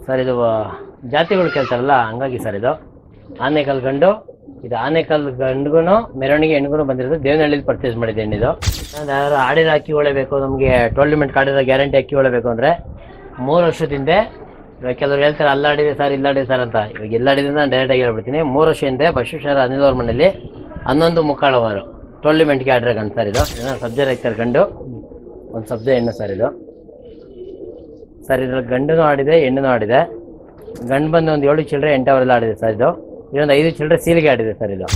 Sir ಇದು ಜಾತಿಗಳು ಕೇಳ್ತಾರಲ್ಲ ಹಂಗಾಗಿ ಸರ್ ಇದು ಆನೆಕಲ್ ಗಂಡು. ಇದು ಆನೆಕಲ್ ಗಂಡುಗೂ ಮೆರವಣಿಗೆ ಹೆಣ್ಗೂ ಬಂದಿರೋದು ದೇವನಹಳ್ಳಿಲಿ ಪರ್ಚೇಸ್ ಮಾಡಿದ್ದೆ ಹೆಣ್ಣಿದು. ಯಾರು ಆಡಿದ ಅಕ್ಕಿ ಒಳ್ಳೆಬೇಕು ನಮಗೆ ಟೋರ್ನಮೆಂಟ್ ಕಾಡಿದ ಗ್ಯಾರಂಟಿ ಅಕ್ಕಿ ಒಳ್ಳೆಬೇಕು ಅಂದರೆ 3 ವರ್ಷದಿಂದ ಇವಾಗ ಕೆಲವ್ರು ಹೇಳ್ತಾರೆ ಅಲ್ಲಾಡಿದೆ ಸರ್ ಇಲ್ಲಾಡಿದೆ ಸರ್ ಅಂತ. ಇವಾಗ ಎಲ್ಲಾಡಿದೆ ನಾನು ಡೈರೆಕ್ಟಾಗಿ ಹೇಳ್ಬಿಡ್ತೀನಿ. 3 ವರ್ಷದಿಂದ ಬಸವೇಶ್ವರ ಅನಿಲ್ ಅವ್ರ ಮನೇಲಿ 11 ಮುಕ್ಕಾಳವರು ಟೋರ್ನಮೆಂಟ್ಗೆ ಆಡಿರೋ ಗಂಡು ಸರ್ ಇದು. ಸಬ್ಜೆ ರೈತರು ಗಂಡು, ಒಂದು ಸಬ್ಜೆ ಹೆಣ್ಣು ಸರ್ ಇದು. ಸರ್ ಇದ್ರಲ್ಲಿ ಗಂಡನೂ ಆಡಿದೆ ಹೆಣ್ಣು ಆಡಿದೆ. ಗಂಡು ಬಂದು ಒಂದು 7 ಚಿಲ್ಲರೆ 8 ಅವರೆಲ್ಲ ಆಡಿದೆ ಸರ್ ಇದು. ಇದೊಂದು 5 ಚಿಲ್ಲರೆ ಸೀಲಿಗೆ ಆಡಿದೆ ಸರ್ ಇದು.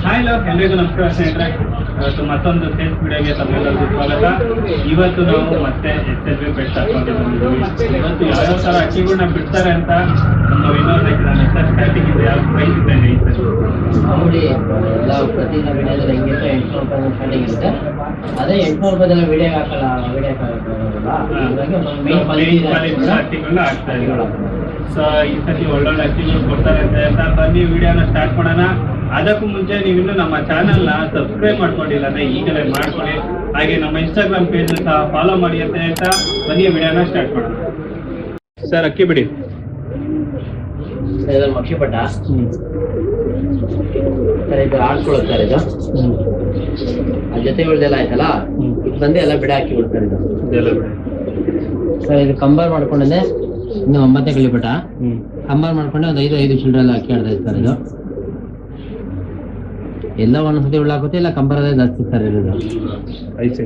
ಹಾಯ್ ಲವ್ ಎಲ್ಲರಿಗೂ ನಮಸ್ಕಾರ ಸ್ನೇಹಿತರೆ. ಇವತ್ತು ಮತ್ತೊಂದು ಸೇಲ್ಸ್ ವಿಡಿಯೋಗೆ ತಮ್ಮೆಲ್ಲರಿಗೂ ಸ್ವಾಗತ. ಇವತ್ತು ನಾವು ಮತ್ತೆ SLV ಪೆಟ್ ಹಾಕೊಂಡು ಬಂದಿದ್ದೀವಿ. ಇವತ್ತು ಯಾವ್ಯಾವ ಥರ ಅಕ್ಕಿಗಳನ್ನ ಬಿಡ್ತಾರೆ ಅಂತ ನಮ್ಮ ವಿನೋದ್ ಹಾಕಿದ್ದಾನೆ. ಸರ್ ಸ್ಟಾರ್ಟಿಂಗ್ ಇದೆ ಯಾವ ಪ್ರೈಸ್ ಇದೆ ನೋಡಿ ಎಲ್ಲ ಪ್ರತಿದಿನ ವಿಡಿಯೋದಲ್ಲಿ ಹೆಂಗಿರುತ್ತೆ 800 ರೂಪಾಯಿ ಸ್ಟಾರ್ಟಿಂಗ್ ಇರುತ್ತೆ. ಅದೇ 800 ರೂಪಾಯಿದೆಲ್ಲ ವಿಡಿಯೋ ಹಾಕಲ್ಲ, ವಿಡಿಯೋ ಅಕ್ಕಿಗಳನ್ನ ಹಾಕ್ತಾ ಇದ್ದೀವಿ. ಸೊ ಈ ಸತಿ ಒಳ್ಳೊಳ್ಳೆ ಅಕ್ಕಿಗಳು ಕೊಡ್ತಾರೆ ಅಂತ ಬನ್ನಿ ವಿಡಿಯೋನ ಸ್ಟಾರ್ಟ್ ಮಾಡೋಣ. ಅದಕ್ಕೂ ಮುಂಚೆ ನೀವಿನ್ನೂ ನಮ್ಮ ಚಾನಲ್ನ ಸಬ್ಸ್ಕ್ರೈಬ್ ಮಾಡ್ಕೊಂಡಿಲ್ಲ ಅಂದರೆ ಈಗಲೇ ಮಾಡ್ಕೊಳ್ಳಿ. ಹಾಗೆ ನಮ್ಮ ಇನ್ಸ್ಟಾಗ್ರಾಮ್ ಪೇಜ್ ಸಹ ಫಾಲೋ ಮಾಡಿ ಅಂತ ಹೇಳ್ತಾ ಬನ್ನಿ ವಿಡಿಯೋನ ಸ್ಟಾರ್ಟ್ ಮಾಡೋಣ. ಸರ್ ಅಕ್ಕಿ ಬಿಡಿ ಮಕ್ಷಿ ಪಟ್ಟ ಸರ್ ಇದು ಆಡ್ಕೊಳ್ಳೋದು ಸರ್ ಇದು. ಆ ಜೊತೆಗಳ್ದೆಲ್ಲ ಆಯ್ತಲ್ಲ ಇದು ಬಂದು ಎಲ್ಲ ಬಿಡ ಹಾಕಿ ಬಿಡ್ತಾರೆ ಇದು ಸರ್. ಇದು ಕಂಬಾರ್ ಮಾಡ್ಕೊಂಡೆ ಇನ್ನು 9 ಕಿಲೋಪಟ ಕಂಬಾರ್ ಮಾಡ್ಕೊಂಡೆ ಒಂದು 5 ಚಿಲ್ಲರೆ ಎಲ್ಲ ಅಕ್ಕಿ ಆಡ್ತಾ ಇರ್ತಾರೆ ಇದು. ಎಲ್ಲ ಒಂದೊಂದ್ಸತಿ ಉಳ್ಳಾಕುತ್ತೆ, ಇಲ್ಲ ಕಂಬರದೇ ಜಾಸ್ತಿ ಸರ್ ಇರೋದು. 5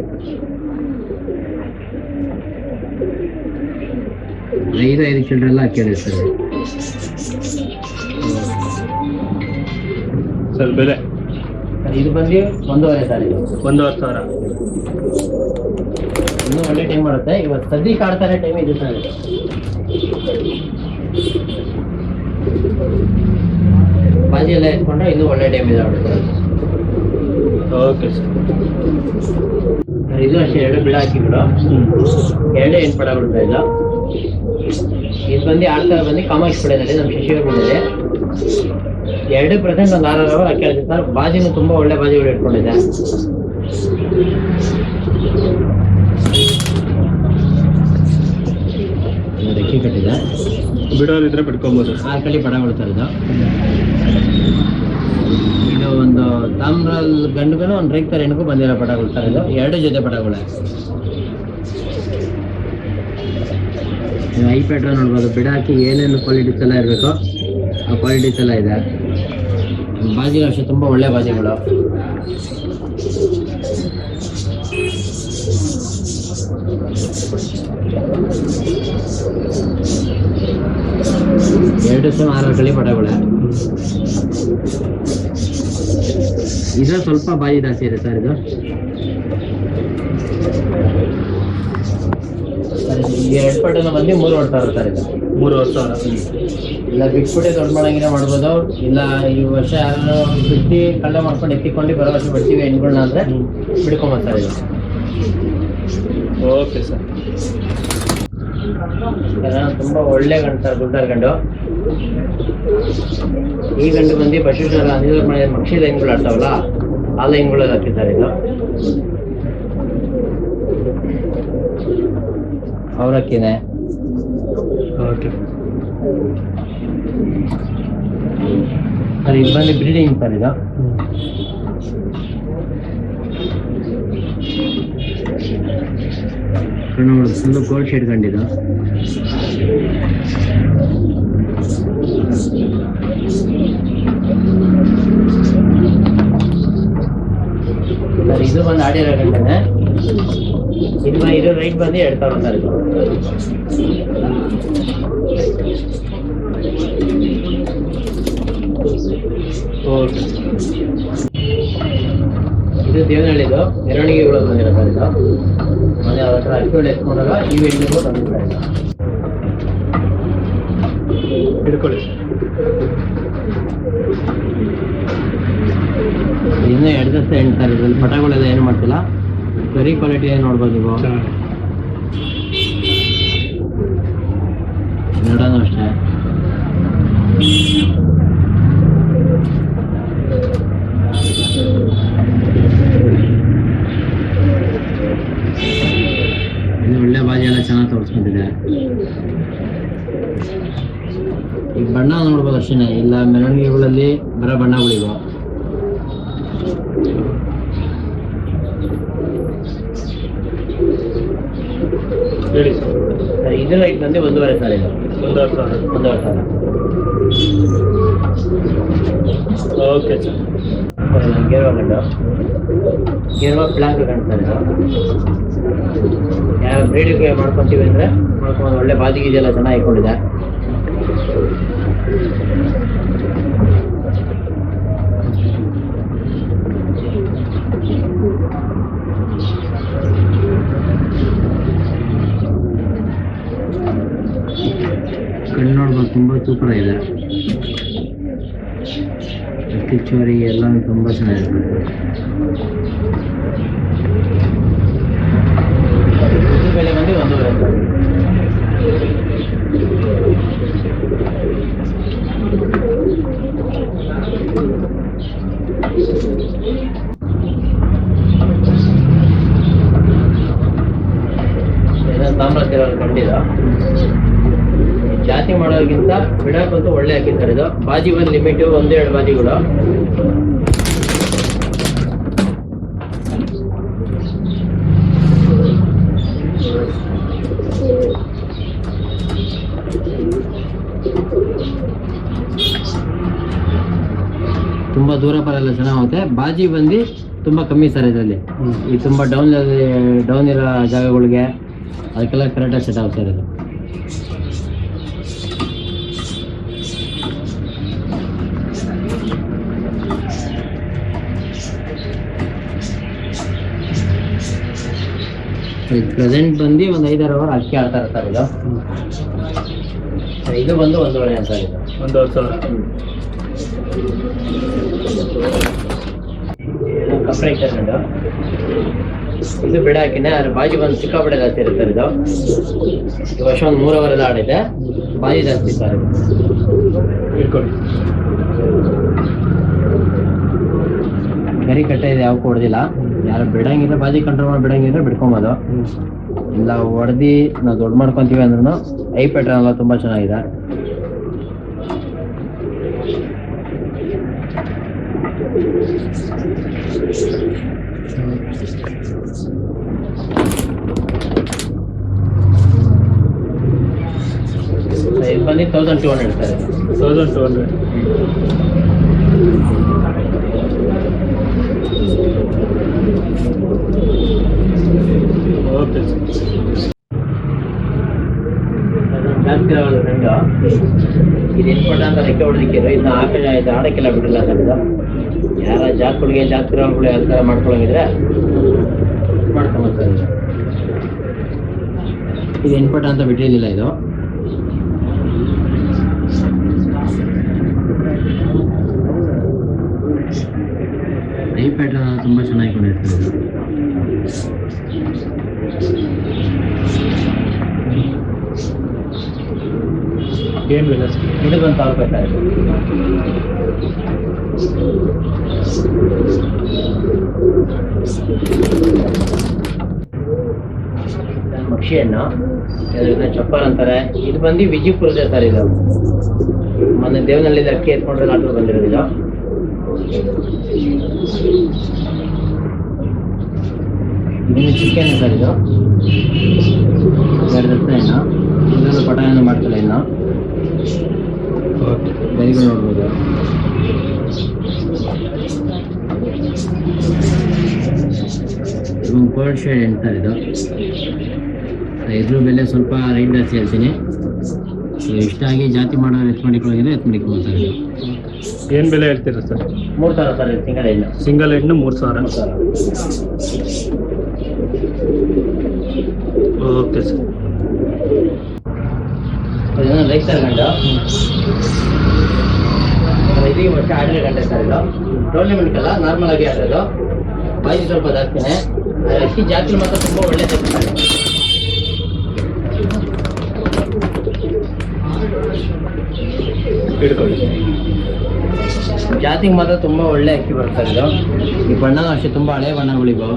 ಚಿಲ್ಲರೆ ಎಲ್ಲ ಅಕ್ಕಿ ಆಡಿದೆ ಸರ್. ಸರ್ ಬೆಲೆ ಇದು ಬಂದು 1.5 ಸರ್ ಇದು. 1,500 ಇನ್ನೂ ಒಳ್ಳೆ ಟೈಮ್ ಮಾಡುತ್ತೆ. ಇವತ್ತು ಸದ್ಯಕ್ಕೆ ಆಡ್ತಾರೆ ಟೈಮ್ ಇದು ಸರ್. ಬಾಜಿ ಎಲ್ಲ ಎತ್ಕೊಂಡ್ರೆ ಇನ್ನೂ ಒಳ್ಳೆ ಟೈಮ್ ಇದೆ ಆಡುತ್ತೆ. Okay sir. ಇದು ಅಷ್ಟೇ 2 ಬಿಡ ಹಾಕಿಬಿಡು, 2 ಹೆಣ್ಣು ಪಡ ಬಿಡ್ತಾ ಇಲ್ಲ. ಇದು ಬಂದು ಆಡ್ತಾರೆ ಬಂದು ಕಾಮಾಕ್ಷಿ ಪಡೆಯಲ್ಲಿ ನಮ್ಮ ಶಶಿಯವ್ರ ಬಂದಿದೆ 2% ಒಂದು 6 ಅವರ್ ಹಾಕಿ ಆಡ್ತೀವಿ ಸರ್. ಬಾಜಿನೂ ತುಂಬ ಒಳ್ಳೆ ಬಾಜಿಗಳು ಇಟ್ಕೊಂಡಿದೆ. ಅಕ್ಕಿ ಕಟ್ಟಿದೆ, ಬಿಡೋರಿದ್ರೆ ಬಿಡ್ಕೊಬೋದು. 6 ಕಡೆ ಪಡ ಬಿಡ್ತಾರೆ ಇದು. ಇದು ಒಂದು ತಾಮ್ರಲ್ ಗಂಡುಗೂ ಒಂದು ರೈತರ ಹೆಣ್ಗೂ ಬಂದಿರೋ ಪಟಗಳು ಸರ್ ಇದು. 2 ಜೊತೆ ಪಟಗಳೇ. ನೀವು ಐಪ್ಯಾಡ್ ನೋಡ್ಬೋದು, ಬಿಡ ಹಾಕಿ ಏನೇನು ಕ್ವಾಲಿಟೀಸ್ ಎಲ್ಲ ಇರಬೇಕು ಆ ಕ್ವಾಲಿಟೀಸ್ ಎಲ್ಲ ಇದೆ. ಬಾಜಿಗಳು ಅಷ್ಟೇ ತುಂಬ ಒಳ್ಳೆ ಬಾಜಿಗಳು. ಎರಡು 6 ಕಳಿ ಪಟಗಳೇ. ಇದು ಸ್ವಲ್ಪ ಬಾಯಿ ಜಾಸ್ತಿ ಇದೆ ಸರ್ ಇದು. ಈ 2 ಪಟನ ಬಂದು 3 ಹೊಡ್ತಾರೆ ಸರ್ ಇದು. 3,000 ಇಲ್ಲ ಬಿಟ್ಬಿಟ್ಟು ದೊಡ್ಡ ಮಾಡಂಗಿನ ಮಾಡ್ಬೋದು. ಇಲ್ಲ ಈ ವರ್ಷ ಯಾರು ಬಿಟ್ಟು ಕಳ್ಳ ಮಾಡ್ಕೊಂಡು ಎತ್ತಿಕೊಂಡು ಬರೋ ವರ್ಷ ಬಿಡ್ತೀವಿ ಹೆಣ್ಗಳನ್ನ ಅಂದರೆ ಬಿಡ್ಕೊಂಬೋದು ಸರ್ ಇದು. Okay sir. ತುಂಬ ಒಳ್ಳೆ ಗಂಡು ಸರ್, ಗುಡ್ಡರ್ ಗಂಡು. ಈ ಗಂಡು ಬಂದು ಬಸವೇಶ್ವರ ಅನಿಲ್ ಮನೆ ಮಕ್ಷಿ ಲೈನ್ಗಳು ಆಡ್ತಾವಲ್ಲ ಆ ಲೈನ್ಗಳಲ್ಲಿ ಹಾಕಿದ್ದಾರೆ ಇದು. ಅವರಕ್ಕಿದೆ. ಓಕೆ ಸರ್ ಇದು ಬಂದು ಬ್ರೀಡಿಂಗ್ ಸರ್ ಇದು. ಫುಲ್ಲು ಗೋಲ್ಡ್ ಶೇಡ್ ಗಂಡಿದು. ಸರ್ ಇದು ಬಂದು ಆಡಿರೋ ಗಂಟೆ. ಇದು ರೈಟ್ ಬಂದು 2,000 ಸರ್ ಇದು. ಓಕೆ. ಇದು ದೇವನಹಳ್ಳಿದು ಮೆರವಣಿಗೆಗಳು ಬಂದಿರೋ ಸರ್ ಇದು. ಮನೆ ಅವ್ರ ಹತ್ರ ಅಕ್ಕಿಗಳು ಎತ್ಕೊಂಡಾಗ ಈ ಹೆಣ್ಣಿಗೂ ಬಂದಿದ್ದಾರೆ. ಹಿಡ್ಕೊಳ್ಳಿ. ಇನ್ನೂ 2 ದಸ ಹೆಣ್ಣು ಸರ್ ಇದ್ರಲ್ಲಿ. ಪಟಗಳೆಲ್ಲ ಏನು ಮಾಡ್ತಿಲ್ಲ, ವೆರಿ ಕ್ವಾಲಿಟಿ ನೋಡ್ಬೋದು ನೀವು. ನೋಡೋಣ ಅಷ್ಟೇ. ಇದು ಒಳ್ಳೆ ಬಾಜಿ ಎಲ್ಲ ಚೆನ್ನಾಗಿ ತೋರಿಸ್ಕೊಂಡಿದೆ. ಈಗ ಬಣ್ಣ ನೋಡ್ಬೋದು ಅಷ್ಟೇ, ಇಲ್ಲ ಮೆರವಣಿಗೆಗಳಲ್ಲಿ ಬರೋ ಬಣ್ಣಗಳಿವು. ಹೇಳಿ ಸರ್. ಇದು ಲೈಟ್ ಬಂದು 1,500 ಇದು. 1,500. 1,500. Okay sir. ಗೇರ್ವಾ ಗಂಡು, ಗೇರ್ವಾ ಪ್ಲಾಂಕ್ ಕಾಣ್ತಾರೆ ಇದು. ಯಾವ ಬ್ರೀಡಿಗೆ ಮಾಡ್ಕೊತೀವಿ ಅಂದರೆ ಮಾಡ್ಕೊಂಡು ಒಳ್ಳೆ ಬಾದಿ ಇದೆಲ್ಲ ಚೆನ್ನಾಗಿ ಇಟ್ಕೊಂಡಿದೆ. ಕಣ್ಣು ನೋಡ್ಬೋದು, ತುಂಬ ಸೂಪರ್ ಆಗಿದೆ. ಚೋರಿ ಎಲ್ಲ ತುಂಬ ಚೆನ್ನಾಗಿದೆ. ಬೆಲೆ ಬಂದು 1,500. ತಾಮ್ರ ಕಂಡಿದ ಜಾತಿ ಮಾಡೋದಕ್ಕಿಂತ ಬಿಡಕ್ಕಂತೂ ಒಳ್ಳೆ ಹಾಕಿರ್ತಾರೆ. ಇದು ಬಾಜಿ ಒಂದು ಲಿಮಿಟು, 1-2 ಬಾಜಿಗಳು. ತುಂಬಾ ದೂರ ಬರಲ್ಲ, ಚೆನ್ನಾಗುತ್ತೆ. ಬಾಜಿ ಬಂದು ತುಂಬಾ ಕಮ್ಮಿ ಸರ್ ಇದರಲ್ಲಿ. ಈ ತುಂಬಾ ಡೌನ್ ಇರೋ ಜಾಗಗಳಿಗೆ ಅದಕ್ಕೆಲ್ಲ ಕರೆಕ್ಟಾಗಿ ಸೆಟ್ ಆಗ್ತಾ ಇರೋದು. ಪ್ರೆಸೆಂಟ್ ಬಂದು ಒಂದು 5-6 ಅವರ್ ಅಕ್ಕಿ ಆಡ್ತಾ ಇರ್ತಾರೆ ಇದು. ಇದು ಬಂದು 1,500 ಅಂತ ಇದೆ. 1,500. ಕಪ್ಪರೆ ಇಟ್ಕೊಂಡು ಇದು ಬಿಡ ಹಾಕಿನ ಅದ್ರ ಬಾಜಿ ಬಂದು ಸಿಕ್ಕಾಪಟ್ಟೆ ಜಾಸ್ತಿ ಇರ್ತಾರೆ ಇದು. ಈ ವರ್ಷ ಒಂದು 3 ಅವರ್ ಎಲ್ಲ ಆಡಿದೆ, ಬಾಜಿ ಜಾಸ್ತಿ ಇರ್ತಾರೆ. ಗರಿ ಕಟ್ಟೆ ಇದೆ, ಯಾವ ಹೊಡೆದಿಲ್ಲ. ಯಾರು ಬಿಡಂಗಿದ್ರೆ ಬಾಜಿ ಕಂಟ್ರೋಲ್ ಮಾಡಿ ಬಿಡಂಗಿದ್ರೆ ಬಿಡ್ಕೊಬೋದು. ಇಲ್ಲ ಹೊಡೆದು ನಾವು ದೊಡ್ಡ ಮಾಡ್ಕೊತೀವಿ ಅಂದ್ರೂ ಐ ಪ್ಯಾಟ್ರನ್ ಎಲ್ಲ ತುಂಬ ಚೆನ್ನಾಗಿದೆ. ಇದು ಬಂದು 1,200 ಸರ್. 1,200. ಓಕೆ ಜಾಸ್ತಿ ಗಂಡು ಇದು ಇನ್ಪಟ ಅಂತ ರೆಕ್ಕೆ ಹೊಡೆದಿಕ್ಕಿದ್ರು. ಇದನ್ನ ಆಡಕ್ಕೆಲ್ಲ ಬಿಟ್ಟಿಲ್ಲ ಸರ್. ಇದು ಯಾರ ಜಾತ್ಗಳಿಗೆ ಜಾಸ್ತಿ ರೋಗಗಳು ಯಾವ ಥರ ಮಾಡ್ಕೊಳಂಗಿದ್ರೆ ಮಾಡ್ಕೊಬೋದು ಸರ್. ಇದು ಇನ್ಪಟ ಅಂತ ಬಿಟ್ಟಿರಲಿಲ್ಲ. ಇದು ಐ ಪ್ಯಾಟ್ರನ್ ತುಂಬ ಚೆನ್ನಾಗಿ ಕೊಂಡಿರ್ತದೆ. ಏನು ಬೆಲೆ ಸರ್? ಇದು ಬಂದು 1,000 ರೂಪಾಯಿ ಸರ್. ಮಕ್ಷಿ ಹಣ್ಣು, ಇದನ್ನ ಚಪ್ಪಲ್ ಅಂತಾರೆ. ಇದು ಬಂದು ವಿಜಯಪುರದ ಸರ್. ಇದು ಮೊನ್ನೆ ದೇವನಹಳ್ಳಿದ ಅಕ್ಕಿ ಎತ್ಕೊಂಡ್ರೆ ನಾಲ್ಕು ಬಂದಿರೋದು. ಇದು ಇನ್ನು ಚಿಕನ್ ಸರ್. ಇದು 2 ದತ್ತ ಹಣ್ಣು, ಇದನ್ನು ಪಟಾಯನ್ನು ಮಾಡ್ತಿಲ್ಲ. ಇನ್ನು ಬೆರಿಗಳು ನೋಡ್ಬೋದು. ಗೋಲ್ಡ್ ಶೇಡ್ ಎಂತಾರೆ. ಇದು ಇದ್ರ ಬೆಲೆ ಸ್ವಲ್ಪ ರೈಟ್ ಜಾಸ್ತಿ ಹೇಳ್ತೀನಿ. ಇಷ್ಟ ಆಗಿ ಜಾತಿ ಮಾಡೋರು ಎತ್ಕೊಂಡಿಕೊಳ್ಳೋದ್ರೆ ಎತ್ಕೊಂಡಿಕೊಳ್ತಾರೆ. ಏನು ಬೆಲೆ ಹೇಳ್ತೀರಾ ಸರ್? 3,000 ಸರ್. ಸಿಂಗಲ್ ಹೆಣ್ಣು. ಸಿಂಗಲ್ ಹೆಣ್ಣು 3,000. Okay sir. ಇದನ್ನು ರೈತರ ಗಂಡ, ಇದು ವರ್ಷ ಆಡಿರೋ ಗಂಟೆ ಸರ್. ಇದು ಟೂರ್ನಮೆಂಟ್ ಅಲ್ಲ, ನಾರ್ಮಲ್ ಆಗಿ ಆಡೋದು. ಬಾಜಿ ಸ್ವಲ್ಪ ಜಾಸ್ತಿನೇ. ಅಕ್ಕಿ ಜಾತಿ ಮಾತ್ರ ತುಂಬ ಒಳ್ಳೆ ಕ್ಲಾತಿಂಗ್ ಮಾತ್ರ ತುಂಬ ಒಳ್ಳೆ ಅಕ್ಕಿ ಬರುತ್ತೆ ಇದು. ಈ ಬಣ್ಣನೂ ಅಷ್ಟೇ ತುಂಬ ಹಳೆ ಬಣ್ಣಗಳಿವು.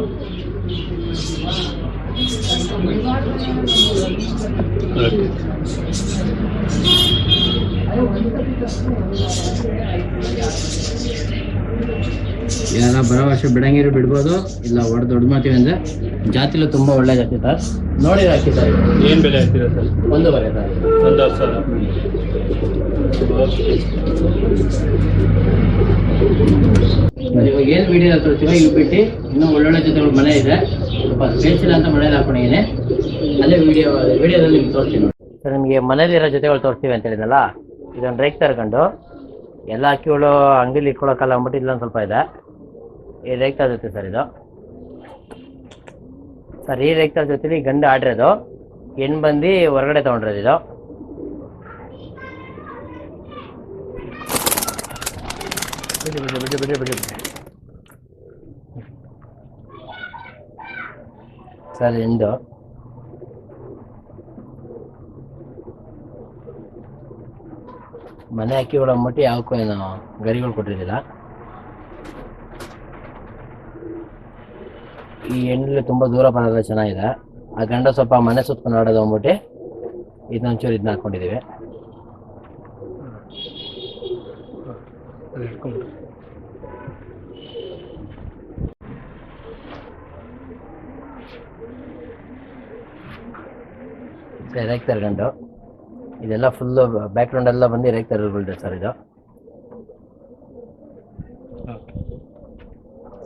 ಯಾರ ಬರೋ ವರ್ಷ ಬಿಡಂಗಿರು ಬಿಡ್ಬೋದು, ಇಲ್ಲ ಹೊಡೆದು ದೊಡ್ಡ ಮಾಡ್ತೀವಿ ಅಂದರೆ ಜಾತಿಲೂ ತುಂಬ ಒಳ್ಳೆ ಜಾತಿ ಸರ್. ನೋಡಿ ಹಾಕಿ ಸರ್. ಏನು ಬೆಲೆ ಹಾಕ್ತೀರಾ ಸರ್? 1.5 ಸರ್. 1,000. ಇವಾಗ ಏನು ವಿಡಿಯೋ ತೋರಿಸ್ತೀವೋ ಇವು ಬಿಟ್ಟು ಇನ್ನೂ ಒಳ್ಳೊಳ್ಳೆ ಜೊತೆಗಳು ಮನೆ ಇದೆ, ಸ್ವಲ್ಪ ಬೇಸಿಲ್ಲ ಅಂತ ಮನೇಲಿ ಹಾಕೊಂಡಿದ್ದೀನಿ. ಅದೇ ವಿಡಿಯೋದಲ್ಲಿ ನಿಮ್ಗೆ ತೋರಿಸ್ತೀನಿ ನೋಡಿ ಸರ್. ನಿಮಗೆ ಮನೇಲಿರೋ ಜೊತೆಗಳು ತೋರಿಸ್ತೀವಿ ಅಂತ ಹೇಳಿದ್ನಲ್ಲ, ಇದೊಂದು ರೇಕ್ ತರ್ಕೊಂಡು ಎಲ್ಲ ಅಕ್ಕಿಗಳು ಅಂಗಡಿಲಿ ಇಟ್ಕೊಳ್ಳೋಕ್ಕಲ್ಲ ಅಂದ್ಬಿಟ್ಟು ಇಲ್ಲೊಂದು ಸ್ವಲ್ಪ ಇದೆ. ಈ ರೇಕ್ ತರ ಜೊತೆ ಸರ್ ಇದು. ಸರ್ ಈ ರೇಕ್ ತರ ಜೊತೆಲಿ ಗಂಡು ಆಡಿರೋದು, ಹೆಣ್ಣು ಬಂದು ಹೊರಗಡೆ ತೊಗೊಂಡಿರೋದು ಇದು. ಬಿಡಿ ಸರ್ ಎಂದು ಮನೆ ಅಕ್ಕಿಗಳು ಅಂದ್ಬಿಟ್ಟು ಯಾವಕ್ಕೂ ಏನು ಗರಿಗಳು ಕೊಟ್ಟಿರಲಿಲ್ಲ. ಈ ಹೆಣ್ಣಲ್ಲಿ ತುಂಬ ದೂರ ಬರೋದು ಚೆನ್ನಾಗಿದೆ. ಆ ಗಂಡ ಸ್ವಲ್ಪ ಮನೆ ಸುತ್ಕೊಂಡು ಆಡೋದು ಅಂದ್ಬಿಟ್ಟು ಇದನ್ನೊಂಚೂರು ಇದನ್ನ ಹಾಕ್ಕೊಂಡಿದ್ದೀವಿ. ರೇಕ್ ತರ್ಗಂಡು ಇದೆಲ್ಲ ಫುಲ್ಲು ಬ್ಯಾಕ್ಗ್ರೌಂಡ್ ಎಲ್ಲ ಬಂದು ರೇಕ್ ತರಗಳಿದೆ ಸರ್ ಇದು.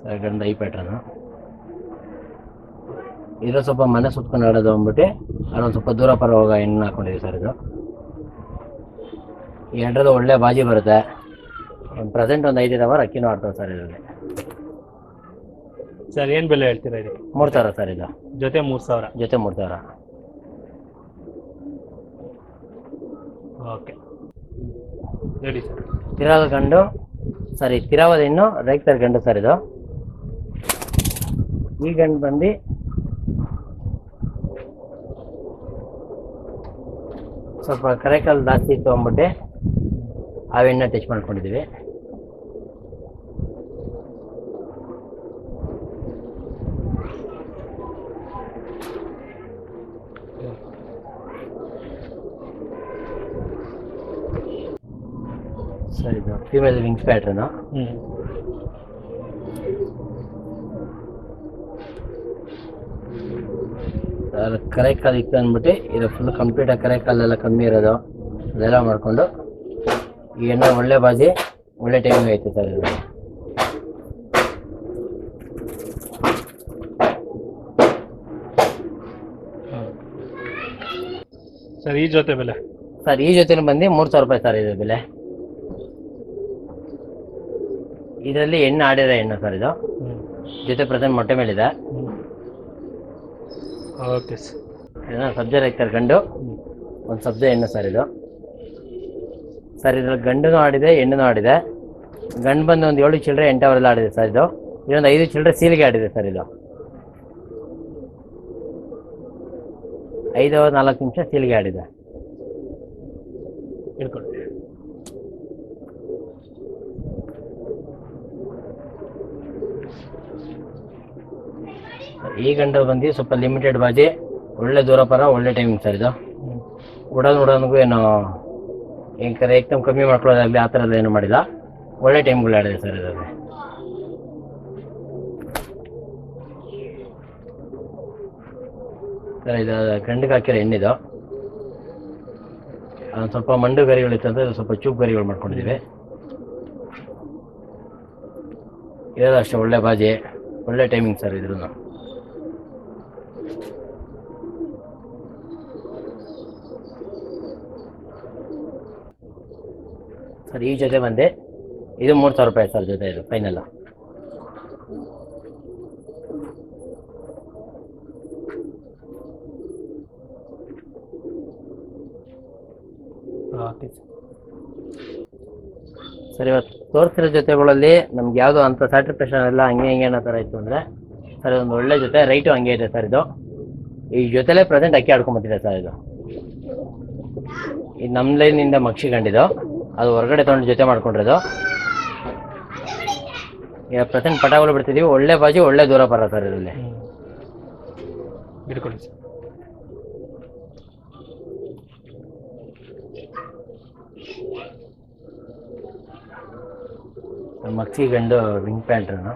ಸರ್ ಗಂಡ ಈ ಪ್ಯಾಟ್ರನು ಇರೋ ಸ್ವಲ್ಪ ಮನೆ ಸುತ್ಕೊಂಡು ಆಡೋದು ಅಂದ್ಬಿಟ್ಟು ಅಲ್ಲೊಂದು ಸ್ವಲ್ಪ ದೂರ ಪರ ಹೋಗೋ ಹೆಣ್ಣು ಹಾಕೊಂಡಿದ್ದೀವಿ ಸರ್ ಇದು. ಎರಡರದ್ದು ಒಳ್ಳೆ ಬಾಜಿ ಬರುತ್ತೆ. ಒಂದು ಪ್ರೆಸೆಂಟ್ ಒಂದು 5 ಅವರ್ ಅಕ್ಕಿನೂ ಆಡ್ತಾವೆ ಸರ್ ಇದರಲ್ಲಿ. ಸರ್ ಏನು ಬೆಲೆ ಹೇಳ್ತೀರಾ ಇದು? 3,000 ಸರ್ ಇದು. ಜೊತೆ 3,000. ಜೊತೆ 3,000. ಓಕೆ ಹೇಳಿ ಸರ್. ತಿರಾವದ ಗಂಡು ಸಾರಿ ತಿರಾವದ ಹೆಣ್ಣು ರೇಕ್ ತರ ಗಂಡು ಸರ್ ಇದು. ಈ ಗಂಡು ಬಂದು ಸ್ವಲ್ಪ ಕರೆಕಲ್ ಜಾಸ್ತಿ ಇತ್ತು ಅಂದ್ಬಿಟ್ಟು ಆ ಹೆಣ್ಣ ಟಚ್ ಮಾಡ್ಕೊಂಡಿದ್ದೀವಿ. ಸರ್ ಇದು ಫೀಮೇಲ್ ವಿಂಗ್ಸ್ ಪ್ಯಾಟ್ರನು. ಕರೆ ಕಾಲು ಇತ್ತು ಅಂದ್ಬಿಟ್ಟು ಇದು ಫುಲ್ ಕಂಪ್ಲೀಟಾಗಿ ಕರೆ ಕಾಲೆಲ್ಲ ಕಮ್ಮಿ ಇರೋದು ಅದೆಲ್ಲ ಮಾಡಿಕೊಂಡು ಈ ಎಣ್ಣೆ ಒಳ್ಳೆ ಬಾಜಿ ಒಳ್ಳೆ ಟೈಮಿಂಗ್ ಐತೆ ಸರ್ ಇದು. ಸರ್ ಈ ಜೊತೆ ಬೆಲೆ? ಸರ್ ಈ ಜೊತೆ ಬಂದು 3,000 ರೂಪಾಯಿ ಸರ್ ಇದು ಬೆಲೆ. ಇದರಲ್ಲಿ ಎಣ್ಣೆ ಆಡಿರೋ ಎಣ್ಣೆ ಸರ್ ಇದು. ಜೊತೆ ಪ್ರೆಸೆಂಟ್ ಮೊಟ್ಟೆ ಮೇಲಿದೆ. Okay sir. ಸಬ್ಜೆ ರೇಕ್ತಾರೆ ಗಂಡು, ಒಂದು ಸಬ್ಜೆ ಎಣ್ಣೆ ಸರ್ ಇದು. ಸರ್ ಇದ್ರಲ್ಲಿ ಗಂಡನೂ ಆಡಿದೆ ಹೆಣ್ಣು ಆಡಿದೆ. ಗಂಡು ಬಂದು ಒಂದು 7 ಚಿಲ್ಲರೆ 8 ಅವರೆಲ್ಲ ಆಡಿದೆ ಸರ್ ಇದು. ಇದೊಂದು 5 ಚಿಲ್ಲರೆ ಸೀಲಿಗೆ ಆಡಿದೆ ಸರ್ ಇದು. 5 ಅವರ್ 4 ನಿಮಿಷ ಸೀಲಿಗೆ ಆಡಿದೆ. ಹೇಳ್ಕೊಳ್ಳಿ. ಈ ಗಂಡು ಬಂದು ಸ್ವಲ್ಪ ಲಿಮಿಟೆಡ್ ಬಾಜಿ ಒಳ್ಳೆ ದೂರ ಪರ ಒಳ್ಳೆ ಟೈಮಿಂಗ್ ಸರ್ ಇದು. ಉಡೋನ್ಗೂ ಏನು ಏಕದಮ್ ಕಮ್ಮಿ ಮಾಡ್ಕೊಳ್ಳೋದಾಗಲಿ ಆ ಥರದ್ದು ಏನು ಮಾಡಿಲ್ಲ, ಒಳ್ಳೆ ಟೈಮ್ಗಳು ಆಡಿದೆ ಸರ್ ಇದರಲ್ಲಿ. ಸರ್ ಇದು ಗಂಡಿಗೆ ಹಾಕಿರೋ ಹೆಣ್ಣಿದು. ಸ್ವಲ್ಪ ಮಂಡು ಗರಿಗಳಿತ್ತಂದ್ರೆ ಸ್ವಲ್ಪ ಚೂಪ್ ಗರಿಗಳು ಮಾಡ್ಕೊಂಡಿದ್ದೀವಿ. ಇರೋದು ಅಷ್ಟೇ ಒಳ್ಳೆ ಬಾಜಿ ಒಳ್ಳೆ ಟೈಮಿಂಗ್ ಸರ್ ಇದ್ರೂ. ಸರ್ ಈ ಜೊತೆ ಬಂದೆ ಇದು 3,000 ರೂಪಾಯಿ ಸರ್ ಜೊತೆ ಇದು ಫೈನಲ್. ಸರ್ ಇವತ್ತು ತೋರಿಸಿರೋ ಜೊತೆಗಳಲ್ಲಿ ನಮ್ಗೆ ಯಾವುದೋ ಅಂಥ ಸ್ಯಾಟಿಸ್ಫ್ಯಾಕ್ಷನ್ ಎಲ್ಲ ಹಂಗೆ ಅನ್ನೋ ಥರ ಇತ್ತು ಅಂದರೆ ಸರ್ ಒಂದು ಒಳ್ಳೆ ಜೊತೆ ರೈಟು ಹಂಗೆ ಇದೆ ಸರ್ ಇದು. ಈ ಜೊತೆಲೇ ಪ್ರೆಸೆಂಟ್ ಅಕ್ಕಿ ಆಡ್ಕೊಂಬತ್ತಿದೆ ಸರ್ ಇದು. ಇದು ನಮ್ಮ ಲೈನಿಂದ ಮಕ್ಷಿ ಗಂಡಿದು, ಅದು ಹೊರಗಡೆ ತೊಗೊಂಡು ಜೊತೆ ಮಾಡ್ಕೊಂಡಿರೋದು. ಈಗ ಪ್ರೆಸೆಂಟ್ ಪಟಾಗಳು ಬಿಡ್ತಿದ್ದೀವಿ, ಒಳ್ಳೆ ಬಾಜಿ ಒಳ್ಳೆ ದೂರ ಬರ ಸರ್ ಇದರಲ್ಲಿ. ಹಿಡ್ಕೊಳ್ಳಿ ಸರ್. ಮಕ್ಸಿ ಗಂಡು ವಿಂಗ್ ಪ್ಯಾಂಟ್ರನು.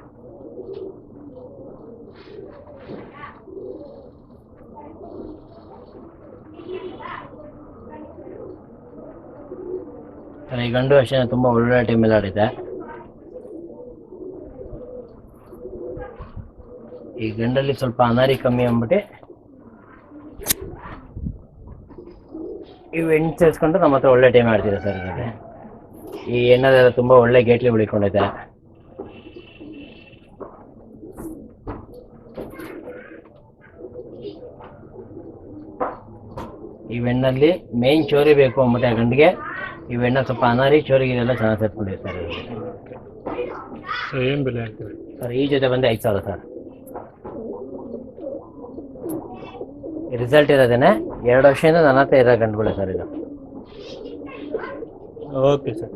ಈ ಗಂಡು ಅಷ್ಟೇ ತುಂಬ ಒಳ್ಳೆ ಟೈಮಲ್ಲಿ ಆಡಿದೆ. ಈ ಗಂಡಲ್ಲಿ ಸ್ವಲ್ಪ ಅನಾರಿ ಕಮ್ಮಿ ಅಂದ್ಬಿಟ್ಟು ಇವು ಹೆಣ್ಣು ಸೇರಿಸ್ಕೊಂಡು ನಮ್ಮ ಹತ್ರ ಒಳ್ಳೆ ಟೈಮ್ ಆಡ್ತಿದೆ ಸರ್ ಇದರಲ್ಲಿ. ಈ ಹೆಣ್ಣದೆಲ್ಲ ತುಂಬ ಒಳ್ಳೆ ಗೇಟ್ಲಿ ಉಳಿಕೊಂಡೈತೆ. ಈ ಹೆಣ್ಣಲ್ಲಿ ಮೇನ್ ಚೋರಿ ಬೇಕು ಅಂದ್ಬಿಟ್ಟು ಆ ಗಂಡಿಗೆ ಈ ಹೆಣ್ಣ ಸ್ವಲ್ಪ ಅನಾರಿ ಚೋರಿಗೆಲ್ಲ ಚೆನ್ನಾಗಿ ಸೇರ್ಕೊಂಡಿದೆ ಸರ್ ಇದರಲ್ಲಿ. ಏನು ಬೆಲೆ ಆಗ್ತದೆ ಸರ್ ಈ ಜೊತೆ ಬಂದು 5,000 ಸರ್. ರಿಸಲ್ಟ್ ಇರೋದೇನೆ 2 ವರ್ಷದಿಂದ ನನ್ನ ಹತ್ರ ಇರೋ ಗಂಡುಗಳೇ ಸರ್ ಇದು. Okay sir.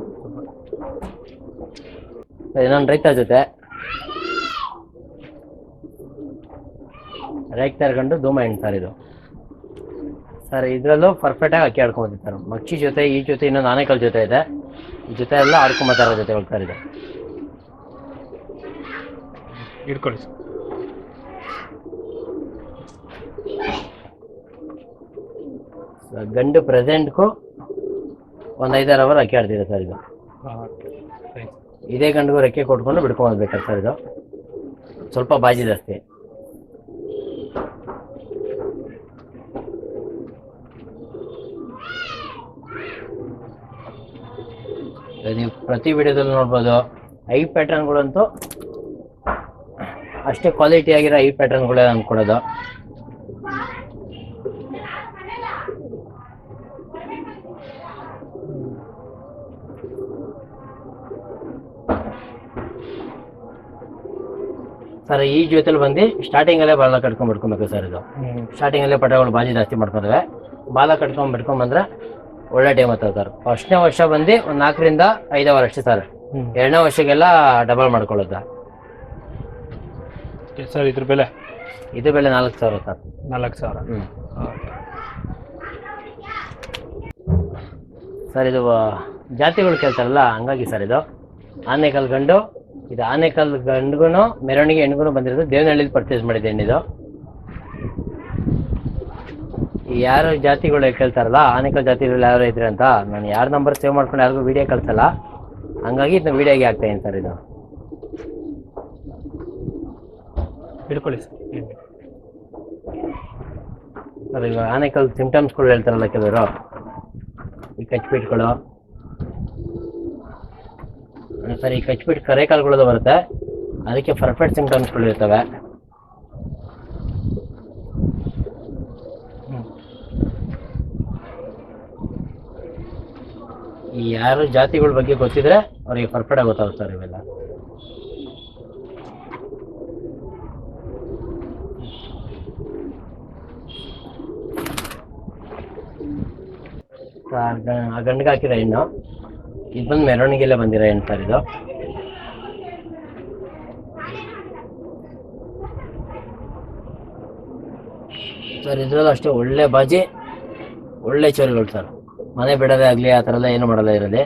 ಇನ್ನೊಂದು ರೈತರ ಜೊತೆ ರೈತರ ಗಂಡು ಧೂಮ ಹೆಣ್ಣು ಸರ್ ಇದು. ಸರ್ ಇದರಲ್ಲೂ ಪರ್ಫೆಕ್ಟಾಗಿ ಅಕ್ಕಿ ಆಡ್ಕೊಂಬತ್ತೀವಿ ಸರ್. ಮಕ್ಷಿ ಜೊತೆ ಈ ಜೊತೆ ಇನ್ನೊಂದು ಆನೆಕಲ್ ಜೊತೆ ಇದೆ. ಈ ಜೊತೆ ಎಲ್ಲ ಆಡ್ಕೊಂಬತ್ತಾರ ಜೊತೆ ಹೋಗ್ತಾರೆ ಇದು. ಹಿಡ್ಕೊಳ್ಳಿ ಸರ್. ಗಂಡು ಪ್ರೆಸೆಂಟ್ಗೂ ಒಂದು 5-6 ಅವರ್ ಅಕ್ಕಿ ಆಡ್ತಿದೆ ಸರ್ ಇದು. ಇದೇ ಗಂಡಿಗೂ ರೆಕ್ಕೆ ಕೊಟ್ಕೊಂಡು ಬಿಡ್ಕೊಂಡ್ಬೇಕಾರೆ ಸರ್ ಇದು. ಸ್ವಲ್ಪ ಬಾಜಿ ಜಾಸ್ತಿ. ನೀವು ಪ್ರತಿ ವಿಡಿಯೋದಲ್ಲಿ ನೋಡ್ಬೋದು ಐ ಪ್ಯಾಟರ್ನ್ಗಳಂತೂ ಅಷ್ಟೇ ಕ್ವಾಲಿಟಿ ಆಗಿರೋ ಐ ಪ್ಯಾಟರ್ನ್ಗಳೇ ಅಂದ್ಕೊಡೋದು. ಸರ್ ಈ ಜೊತೆಲಿ ಬಂದು ಸ್ಟಾರ್ಟಿಂಗಲ್ಲೇ ಬಾಲ ಕಟ್ಕೊಂಡ್ಬಿಡ್ಕೊಬೇಕು ಸರ್ ಇದು. ಸ್ಟಾರ್ಟಿಂಗಲ್ಲೇ ಪಟಗಳು ಬಾಜಿ ಜಾಸ್ತಿ ಮಾಡ್ಕೊಂಡ್ರೆ ಬಾಲ ಬಿಡ್ಕೊಂಡ್ಬಂದ್ರೆ ಒಳ್ಳೆ ಟೈಮ್ ಆಗ್ತದೆ ಸರ್. ಫಸ್ಟ್ನೇ ವರ್ಷ ಬಂದು ಒಂದು 4ರಿಂದ 5 ಅವರ್ ಅಷ್ಟೇ ಸರ್. 2ನೇ ವರ್ಷಕ್ಕೆಲ್ಲ ಡಬಲ್ ಮಾಡ್ಕೊಳ್ಳುತ್ತೆ ಸರ್. ಇದ್ರ ಬೆಲೆ 4,000 ಸರ್. 4,000. ಸರ್ ಇದು ಜಾತಿಗಳು ಕೇಳ್ತಾರಲ್ಲ ಹಂಗಾಗಿ ಸರ್ ಇದು ಆನೆಕಲ್ ಗಂಡು. ಇದು ಆನೆಕಲ್ ಗಂಡಿಗೂ ಮೆರವಣಿಗೆ ಹೆಣ್ಗೂ ಬಂದಿರೋದು ದೇವನಹಳ್ಳಿಲಿ ಪರ್ಚೇಸ್ ಮಾಡಿದ್ದೆ ಹೆಣ್ಣಿದು. ಯಾರು ಜಾತಿಗಳು ಕೇಳ್ತಾರಲ್ಲ ಆನೆಕಲ್ ಜಾತಿಗಳು ಯಾರು ಇದ್ರೆ ಅಂತ, ನಾನು ಯಾರ ನಂಬರ್ ಸೇವ್ ಮಾಡ್ಕೊಂಡು ಯಾರಿಗೂ ವಿಡಿಯೋ ಕಳ್ಸಲ್ಲ, ಹಂಗಾಗಿ ಇದನ್ನ ವಿಡಿಯೋಗೆ ಆಗ್ತಾ ಇದೀನಿ ಸರ್ ಇದು. ಹಿಡ್ಕೊಳ್ಳಿ ಸರ್ ಈಗ ಆನೆಕಲ್ ಸಿಂಪ್ಟಮ್ಸ್ಗಳು ಹೇಳ್ತಾರಲ್ಲ ಕೆಲವರು, ಈ ಕಚ್ಬಿಟ್ಗಳು ಸರ್. ಈ ಕಚ್ಬಿಟ್ಟು ಕರೆ ಕಾಲುಗಳದ್ದು ಬರುತ್ತೆ, ಅದಕ್ಕೆ ಪರ್ಫೆಕ್ಟ್ ಸಿಂಪ್ಟಮ್ಸ್ಗಳು ಇರ್ತವೆ. ಈ ಯಾರು ಜಾತಿಗಳ ಬಗ್ಗೆ ಗೊತ್ತಿದ್ರೆ ಅವ್ರಿಗೆ ಪರ್ಫೆಕ್ಟ್ ಆಗಿ ಗೊತ್ತಾಗುತ್ತೆ ಸರ್ ಇವೆಲ್ಲ. ಆ ಗಂಡಿಗೆ ಹಾಕಿರೋ ಹೆಣ್ಣು ಇದು ಬಂದು ಮೆರವಣಿಗೆಲ್ಲೇ ಬಂದಿರೋ ಹೆಣ್ಣು ಸರ್ ಇದು. ಸರ್ ಇದ್ರಲ್ಲೂ ಅಷ್ಟೇ ಒಳ್ಳೆ ಬಾಜಿ ಒಳ್ಳೆ ಚೋರಿಗಳು ಸರ್. ಮನೆ ಬಿಡೋದೇ ಆಗಲಿ ಆ ಥರ ಎಲ್ಲ ಏನು ಮಾಡೋದೇ ಇರಲಿ.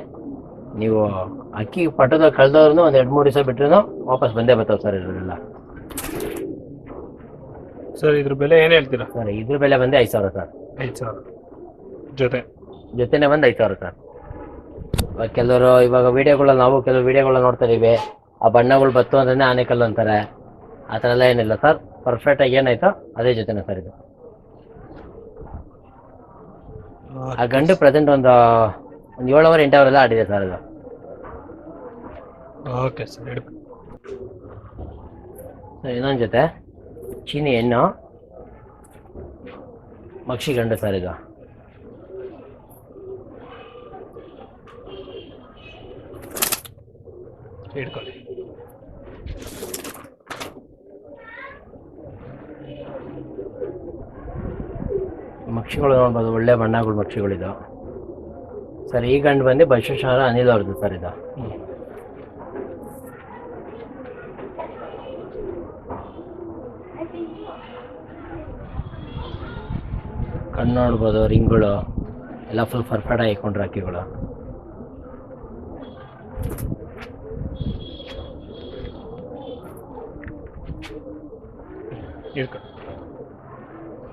ನೀವು ಅಕ್ಕಿ ಪಟದ ಕಳೆದವ್ರು ಒಂದು 2-3 ದಿವಸ ಬಿಟ್ರೂ ವಾಪಸ್ ಬಂದೇ ಬರ್ತಾವೆ ಸರ್ ಇದರೆಲ್ಲ. ಸರ್ ಇದ್ರ ಬೆಲೆ ಏನು ಹೇಳ್ತೀರಾ ಸರ್? ಇದ್ರ ಬೆಲೆ ಬಂದು 5,000 ಸರ್. 5,000 ಜೊತೆನೇ ಬಂದು 5,000 ಸರ್. ಕೆಲವರು ಇವಾಗ ನಾವು ಕೆಲವು ವಿಡಿಯೋಗಳನ್ನ ನೋಡ್ತಾ ಇದೀವಿ, ಆ ಬಣ್ಣಗಳು ಬತ್ತು ಅಂದ್ರೆ ಆನೆಕಲ್ಲು ಅಂತಾರೆ. ಆ ಥರ ಎಲ್ಲ ಏನಿಲ್ಲ ಸರ್. ಪರ್ಫೆಕ್ಟಾಗಿ ಏನಾಯ್ತೋ ಅದೇ ಜೊತೆನೇ ಸರ್ ಇದು. ಆ ಗಂಡು ಪ್ರೆಸೆಂಟ್ ಒಂದು 7 ಅವರ್ 8 ಅವರ್ ಎಲ್ಲ ಆಡಿದೆ ಸರ್ ಅದು. Okay sir. ಇನ್ನೊಂದು ಜೊತೆ ಚೀನಿ ಹೆಣ್ಣು ಮಕ್ಷಿ ಗಂಡು ಸರ್ ಇದು. ಹಿಡ್ಕೊಳ್ಳಿ ಮಕ್ಷಿಗಳು ನೋಡ್ಬೋದು, ಒಳ್ಳೆ ಬಣ್ಣಗಳು ಮಕ್ಷಿಗಳಿದು ಸರ್. ಈ ಗಂಡು ಬಂದು ಬಸವೇಶ್ವರ ಅನಿಲ್ ಅವ್ರದ್ದು ಸರ್ ಇದು. ಕಣ್ಣು ನೋಡ್ಬೋದು, ರಿಂಗ್ಗಳು ಎಲ್ಲ ಫುಲ್ ಪರ್ಫೆಕ್ಟಾಗಿ ಹಾಕೊಂಡ್ರೆ ಹಕ್ಕಿಗಳು.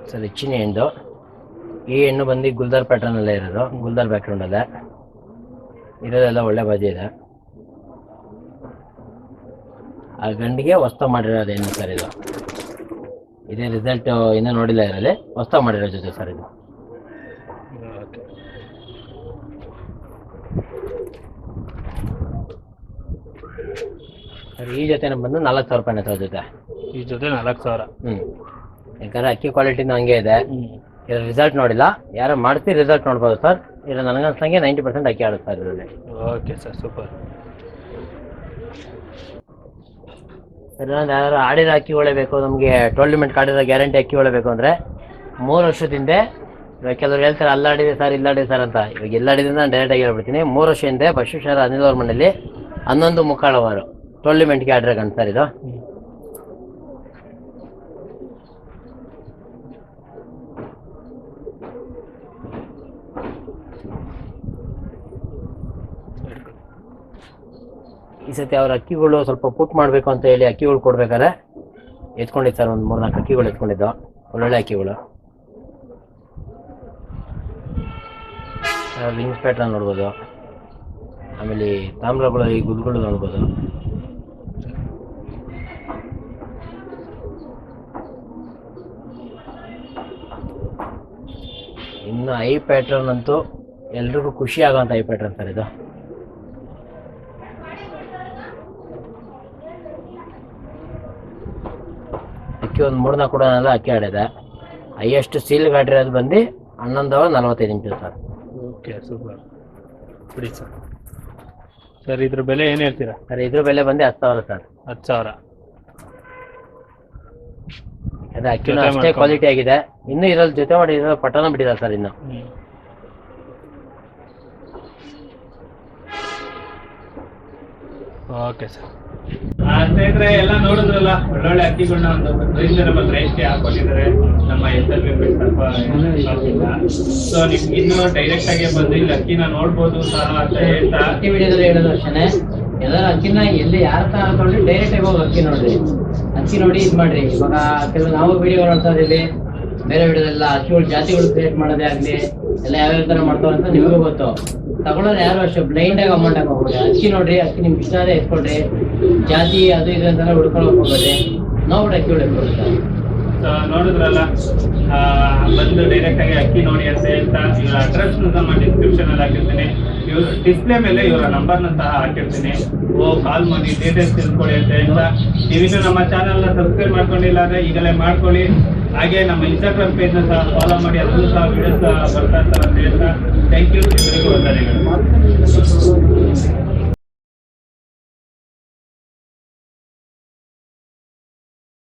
ಸರ್ ಹೆಚ್ಚಿನ ಹೆಣ್ಣು. ಈ ಹೆಣ್ಣು ಬಂದು ಗುಲ್ದಾರ್ ಪ್ಯಾಟರ್ನಲ್ಲೇ ಇರೋದು, ಗುಲ್ದಾರ್ ಬ್ಯಾಕ್ಗ್ರೌಂಡಲ್ಲೇ ಇರೋದೆಲ್ಲ ಒಳ್ಳೆ ಬಾಜಿ ಇದೆ. ಆ ಗಂಡಿಗೆ ಹೊಸ್ತ ಮಾಡಿರೋದು ಹೆಣ್ಣು ಸರ್ ಇದು. ಇದೇ ರಿಸಲ್ಟ್ ಇನ್ನೂ ನೋಡಿಲ್ಲ ಇದರಲ್ಲಿ, ಹೊಸ್ತ ಮಾಡಿರೋ ಜೊತೆ ಸರ್ ಇದು. ಸರ್ ಈ ಜೊತೆ ಬಂದು 4,000 ರೂಪಾಯಿನ ಸರ್ ಜೊತೆ. ಈ ಜೊತೆ 4,000. ಯಾಕಂದ್ರೆ ಅಕ್ಕಿ ಕ್ವಾಲಿಟಿನೂ ಹಂಗೆ ಇದೆ. ಇದ್ರ ರಿಸಲ್ಟ್ ನೋಡಿಲ್ಲ, ಯಾರು ಮಾಡ್ತೀರಿ ರಿಸಲ್ಟ್ ನೋಡ್ಬೋದು ಸರ್. ಇಲ್ಲ ನನಗನ್ಸಂಗೆ 90% ಅಕ್ಕಿ ಆಡುತ್ತೆ ಸರ್ ಇದರಲ್ಲಿ. Okay sir, super. ಸರ್ ಯಾರು ಆಡಿರೋ ಅಕ್ಕಿಗಳೇ ಬೇಕು ನಮಗೆ, ಟೋರ್ನಮೆಂಟ್ ಆಡಿರೋ ಗ್ಯಾರಂಟಿ ಅಕ್ಕಿಗಳೇ ಬೇಕು ಅಂದರೆ 3 ವರ್ಷದಿಂದ, ಇವಾಗ ಕೆಲವರು ಹೇಳ್ತಾರೆ ಅಲ್ಲಾಡಿದೆ ಸರ್ ಇಲ್ಲಾಡಿದೆ ಸರ್ ಅಂತ. ಇವಾಗ ಎಲ್ಲಾಡಿದ್ರೆ ನಾನು ಡೈರೆಕ್ಟಾಗಿ ಹೇಳ್ಬಿಡ್ತೀನಿ. 3 ವರ್ಷ ಹಿಂದೆ ಬಸವೇಶ್ವರ ಅನಿಲ್ ಅವ್ರ ಮನೇಲಿ 11 ಮುಕ್ಕಾಲು ಅವರು ಟೋರ್ನಮೆಂಟ್ಗೆ ಆಡಿರೋ ಗಂಡು ಸರ್ ಇದು. ಈ ಸತಿ ಅವ್ರ ಅಕ್ಕಿಗಳು ಸ್ವಲ್ಪ ಪುಟ್ ಮಾಡಬೇಕು ಅಂತ ಹೇಳಿ ಅಕ್ಕಿಗಳು ಕೊಡ್ಬೇಕಾದ್ರೆ ಎತ್ಕೊಂಡಿದ್ದು ಸರ್, ಒಂದು 3-4 ಅಕ್ಕಿಗಳು ಎತ್ಕೊಂಡಿದ್ದು, ಒಳ್ಳೊಳ್ಳೆ ಅಕ್ಕಿಗಳು. ವಿಂಗ್ಸ್ ಪ್ಯಾಟ್ರನ್ ನೋಡ್ಬೋದು, ಆಮೇಲೆ ತಾಮ್ರಗಳು, ಈ ಗುಡ್ಗಳು ನೋಡ್ಬೋದು. ಇನ್ನು ಐ ಪ್ಯಾಟ್ರನ್ ಅಂತೂ ಎಲ್ರಿಗೂ ಖುಷಿ ಆಗೋಂಥ ಐ ಪ್ಯಾಟ್ರನ್ ಸರ್ ಇದು. ಅಕ್ಕಿ ಒಂದು 3-4 ಕೂಡ ಅಕ್ಕಿ ಆಡಿದೆ. ಹೈಯೆಸ್ಟ್ ಸೀಲ್ ಗಾಡಿರೋದು ಬಂದು 11 ಅವರ್ 45 ನಿಮಿಷ ಸರ್. Okay, super. ಬಿಡಿ ಸರ್. ಸರ್ ಇದ್ರ ಬೆಲೆ ಏನು ಹೇಳ್ತೀರಾ? ಸರ್ ಇದ್ರ ಬೆಲೆ ಬಂದು 10,000 ಸರ್. 10,000. ಅದೇ ಅಕ್ಕಿನೂ ಅಷ್ಟೇ ಕ್ವಾಲಿಟಿ ಆಗಿದೆ. ಇನ್ನೂ ಇರೋದು ಜೊತೆ ಮಾಡಿ ಇರೋ ಪಟ್ಟಣ ಬಿಟ್ಟಿದ್ದಾರೆ ಸರ್ ಇನ್ನು. Okay sir. ಸ್ನೇಹಿತರೆ ಎಲ್ಲ ನೋಡಿದ್ರಲ್ಲ, ಒಳ್ಳೊಳ್ಳೆ ಅಕ್ಕಿಗಳನ್ನ ಒಂದು ರೀಸನಬಲ್ ರೇಟ್ಗೆ ಹಾಕೊಂಡಿದ್ದಾರೆ ನಮ್ಮ SLV. ಸೊ ನಿಮ್ಗೆ ಇನ್ನು ಡೈರೆಕ್ಟ್ ಆಗಿ ಬಂದು ಇಲ್ಲಿ ಅಕ್ಕಿನ ನೋಡ್ಬೋದು ಸಹ ಅಂತ ಹೇಳ್ತಾ ಅಕ್ಕಿ ವಿಡಿಯೋದಲ್ಲಿ ಹೇಳೋದು ಅಷ್ಟೇ. ಎಲ್ಲರೂ ಅಕ್ಕಿನ ಎಲ್ಲಿ ಯಾರ ತರ ಹಾಕೊಂಡ್ರಿ ಡೈರೆಕ್ಟ್ ಆಗಿ ಹೋಗಿ ಅಕ್ಕಿ ನೋಡ್ರಿ, ಅಕ್ಕಿ ನೋಡಿ ಇದು ಮಾಡ್ರಿ. ಇವಾಗ ಕೆಲವು ನಾವು ವಿಡಿಯೋ ನೋಡ್ತಾ ಇದೀವಿ, ಬೇರೆ ವಿಡಿಯೋದೆಲ್ಲ ಅಕ್ಕಿಗಳು ಜಾತಿಗಳು ಕ್ರಿಯೇಟ್ ಮಾಡೋದೇ ಆಗಲಿ ಎಲ್ಲ ಯಾವ್ಯಾವ ತರ ಮಾಡ್ತಾವ ಅಂತ ನಿಮಗೂ ಗೊತ್ತು. ತಗೊಳ್ಳೋದು ಯಾರು ಅಷ್ಟೇ ಬ್ಲೈಂಡ್ ಆಗಿ ಅಮೌಂಟ್ ಹಾಕೋಬಿಡಿ. ಅಕ್ಕಿ ನೋಡ್ರಿ, ಅಕ್ಕಿ ನಿಮ್ಗೆ ಇಷ್ಟ ಆದ್ರೆ ಎತ್ಕೊಳ್ರಿ, ಜಾತಿ ಅದು ಇದು ಅಂತೆಲ್ಲ ಹುಡ್ಕೊಳಕ್ ಹೋಗ್ಬೇಡ್ರಿ, ನೋಡ್ಬಿಟ್ಟು ಅಕ್ಕಿ ಹೊಡೆದ್ಕೊಡ್ತಾರೆ. ನೋಡಿದ್ರಲ್ಲ, ಬಂದು ಡೈರೆಕ್ಟ್ ಆಗಿ ಅಕ್ಕಿ ನೋಡಿ ಅಂತ ಹೇಳ್ತಾ ಇವರ ಅಡ್ರೆಸ್ ನಮ್ಮ ಡಿಸ್ಕ್ರಿಪ್ಷನ್ ಅಲ್ಲಿ ಹಾಕಿರ್ತೀನಿ. ಇವ್ರ ಡಿಸ್ಪ್ಲೇ ಮೇಲೆ ಇವರ ನಂಬರ್ನ ಸಹ ಹಾಕಿರ್ತೀನಿ. ಕಾಲ್ ಮಾಡಿ ಡೀಟೇಲ್ಸ್ ತಿಳ್ಕೊಳ್ಳಿ ಅಂತ ಹೇಳ್ತಾ, ನೀವಿನ್ನು ನಮ್ಮ ಚಾನಲ್ನ ಸಬ್ಸ್ಕ್ರೈಬ್ ಮಾಡ್ಕೊಂಡಿಲ್ಲ ಅಂದ್ರೆ ಈಗಲೇ ಮಾಡ್ಕೊಳ್ಳಿ. ಹಾಗೆ ನಮ್ಮ ಇನ್ಸ್ಟಾಗ್ರಾಮ್ ಪೇಜ್ನ ಸಹ ಫಾಲೋ ಮಾಡಿ, ಅದನ್ನು ಸಹ ವಿಡಿಯೋಸ್ ಬರ್ತಾ ಇರ್ತಾರೆ ಅಂತ ಹೇಳ್ತಾ ಥ್ಯಾಂಕ್ ಯು. ಎಲ್ಲರಿಗೂ ವಂದನೆಗಳು.